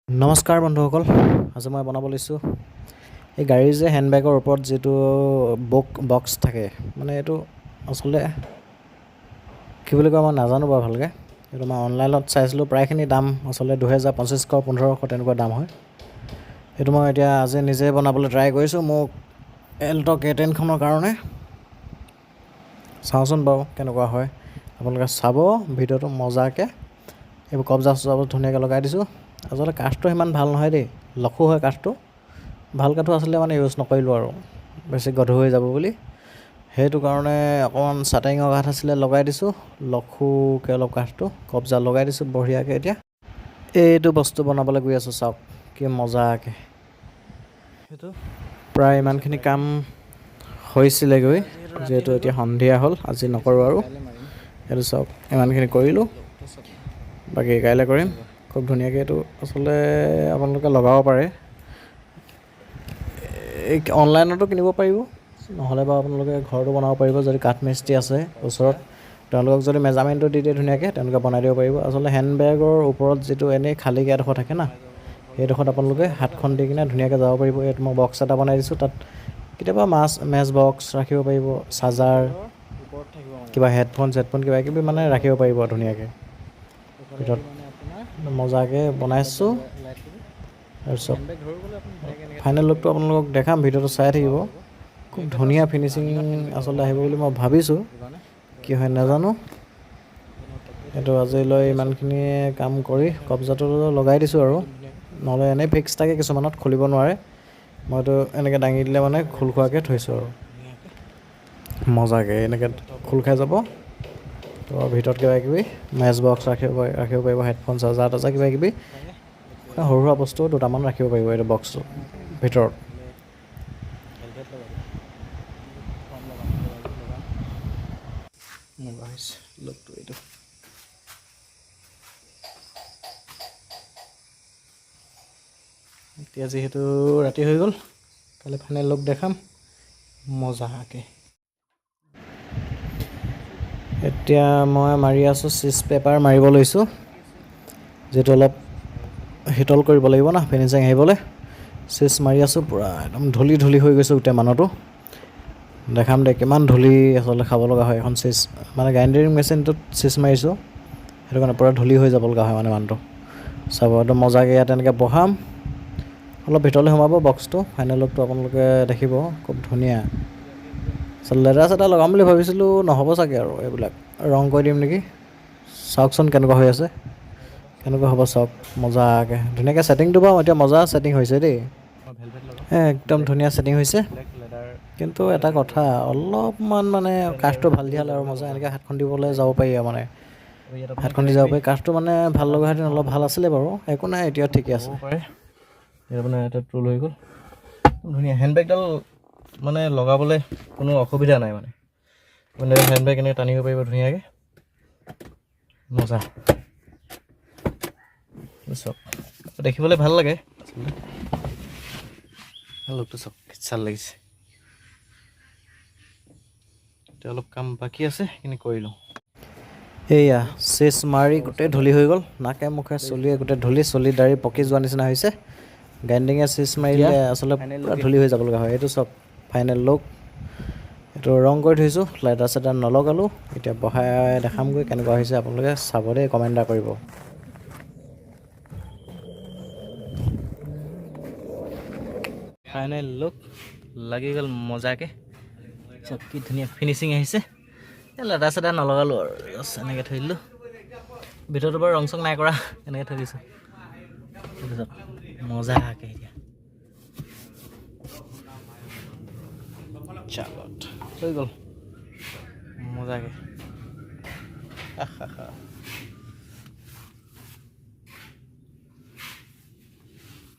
নমস্কাৰ বন্ধুসকল, আজি মই বনাব লৈছোঁ এই গাড়ীৰ যে হেণ্ডবেগৰ ওপৰত যিটো বক্স থাকে, মানে এইটো আচলতে কি বুলি কয় মই নাজানো বাৰু ভালকৈ। এইটো মই অনলাইনত চাইছিলোঁ, প্ৰায়খিনি দাম আচলতে 2000, 2500, 1500 তেনেকুৱা দাম হয়। এইটো মই এতিয়া আজি নিজে বনাবলৈ ট্ৰাই কৰিছোঁ মোক এল্ট' K10খনৰ কাৰণে। চাওঁচোন বাৰু কেনেকুৱা হয়, আপোনালোকে চাব ভিডিঅ'টো মজাকৈ। এইবোৰ কব্জা চব্জাবোৰ ধুনীয়াকৈ লগাই দিছোঁ। আচলতে কাঠটো সিমান ভাল নহয় দেই, লখো হয় কাঠটো। ভাল কাঠো আচলতে মানে ইউজ নকৰিলোঁ আৰু বেছি গধুৰ হৈ যাব বুলি। সেইটো কাৰণে অকণমান চাটাইঙৰ কাঠ আছিলে লগাই দিছোঁ, লখোকৈ অলপ কাঠটো কব্জা লগাই দিছোঁ বঢ়িয়াকৈ। এতিয়া এইটো বস্তু বনাবলৈ গৈ আছোঁ, চাওক কি মজাকৈ। সেইটো প্ৰায় ইমানখিনি কাম হৈছিলেগৈ, যিহেতু এতিয়া সন্ধিয়া হ'ল, আজি নকৰোঁ আৰু। এইটো চাওক ইমানখিনি কৰিলোঁ, বাকী কাইলৈ কৰিম। খুব ধুনীয়াকৈ এইটো আচলতে আপোনালোকে লগাব পাৰে। এই অনলাইনতো কিনিব পাৰিব, নহ'লে বাৰু আপোনালোকে ঘৰতো বনাব পাৰিব। যদি কাঠ মিস্ত্ৰী আছে ওচৰত, তেওঁলোকক যদি মেজাৰমেণ্টটো দি দিয়ে ধুনীয়াকৈ, তেওঁলোকে বনাই দিব পাৰিব। আচলতে হেণ্ডবেগৰ ওপৰত যিটো এনেই খালীকৈ এডোখৰ থাকে না, সেইডোখৰত আপোনালোকে হাতখন দি কিনে ধুনীয়াকৈ যাব পাৰিব। ইয়াত মই বক্স এটা বনাই দিছোঁ, তাত কেতিয়াবা মেচ বক্স ৰাখিব পাৰিব, চাৰ্জাৰ, কিবা হেডফোন কিবা কিবি মানে ৰাখিব পাৰিব ধুনীয়াকৈ। ভিতৰত মজাকৈ বনাইছোঁ। তাৰপিছত ফাইনেল লুকটো আপোনালোকক দেখাম, ভিডিঅ'টো চাই থাকিব। খুব ধুনীয়া ফিনিচিং আচলতে আহিব বুলি মই ভাবিছোঁ, কি হয় নাজানো। এইটো আজিলৈ ইমানখিনি কাম কৰি কব্জাটো লগাই দিছোঁ আৰু, নহ'লে এনেই ফিক্স থাকে কিছুমানত, খুলিব নোৱাৰে। মইতো এনেকৈ দাঙি দিলে মানে খোল খোৱাকৈ থৈছোঁ আৰু মজাকৈ এনেকৈ খোল খাই যাব। তো ভিতৰত কিবা কিবি মেচ বক্স ৰাখিব পাৰিব, হেডফোন, চাৰ্জাৰ তাৰ্জাৰ কিবা কিবি সৰু সুৰা বস্তু দুটামান ৰাখিব পাৰিব এইটো বক্সটোৰ ভিতৰত। লুকটো এইটো এতিয়া যিহেতু ৰাতি হৈ গ'ল, কাইলৈ ফাইনেল লুক দেখাম মজাকৈ। এতিয়া মই মাৰি আছোঁ চিজ পেপাৰ মাৰিব লৈছোঁ, যিহেতু অলপ শীতল কৰিব লাগিব না ফিনিচিং আহিবলৈ। চিজ মাৰি আছোঁ, পূৰা একদম ধূলি হৈ গৈছে গোটেই মানুহটো। দেখাম দে কিমান ধূলি আচলতে খাব লগা হয় এখন চিজ, মানে গ্ৰাইণ্ডাৰিং মেচিনটোত চিজ মাৰিছোঁ, সেইটো কাৰণে পূৰা ধূলি হৈ যাব লগা হয় মানে মানুহটো। চাব একদম মজাকৈ ইয়াত এনেকৈ বহাম, অলপ ভিতৰলৈ সোমাব বক্সটো। ফাইনেল লুকটো আপোনালোকে দেখিব, খুব ধুনীয়া। আচলতে লেডাৰ চেডাৰ লগাম বুলি ভাবিছিলোঁ, নহ'ব চাগে আৰু এইবিলাক ৰং কৰি দিম নেকি। চাওকচোন কেনেকুৱা হৈ আছে, কেনেকুৱা হ'ব চাওক মজাকৈ। ধুনীয়াকৈ ছেটিংটো বাৰু এতিয়া মজা ছেটিং হৈছে দেই, একদম ধুনীয়া ছেটিং হৈছে। কিন্তু এটা কথা, অলপমান মানে কাঠটো ভাল দিয়া হ'লে আৰু মজা এনেকৈ হাতখন দিবলৈ যাব পাৰি আৰু, মানে হাতখন দি যাব পাৰি। কাঠটো মানে ভাল লগা হেঁতেন অলপ ভাল আছিলে বাৰু, একো নাই এতিয়া ঠিকে আছে। মানে এটা টুল হৈ গ'ল, ধুনীয়া হেণ্ডবেগডাল মানে লগাবলৈ কোনো অসুবিধা নাই মানে হেণ্ডবেগ এনেকৈ টানিব পাৰিব ধুনীয়াকৈ, মজা। চাওক দেখিবলৈ ভাল লাগে আচলতে, লুকটো চাওক ভাল লাগিছে। এতিয়া অলপ কাম বাকী আছে, সেইখিনি কৰি লওঁ। এয়া চিজ মাৰি গোটেই ধূলি হৈ গ'ল, নাকে মুখে চলিয়ে গোটেই ধূলি, চলি দাড়ি পকি যোৱা নিচিনা হৈছে। গ্ৰাইণ্ডিঙে চিজ মাৰিলে আচলতে পূৰা ধূলি হৈ যাব লগা হয়। এইটো চাওক ফাইনেল লুক, এইটো ৰং কৰি থৈছোঁ, লেডাৰ চেডাৰ নলগালোঁ। এতিয়া বহাই দেখামগৈ কেনেকুৱা হৈছে, আপোনালোকে চাব দেই, কমেণ্ট এটা কৰিব। ফাইনেল লুক লাগি গ'ল মজাকৈ, চব কি ধুনীয়া ফিনিচিং আহিছে। লেডাৰ চেডাৰ নলগালোঁ আৰু এনেকৈ থৈ দিলোঁ। ভিতৰটো বাৰু ৰং চং নাই কৰা, এনেকৈ থৈ দিছোঁ মজাকৈ। এতিয়া চালত হৈ গ'ল মজাকৈ।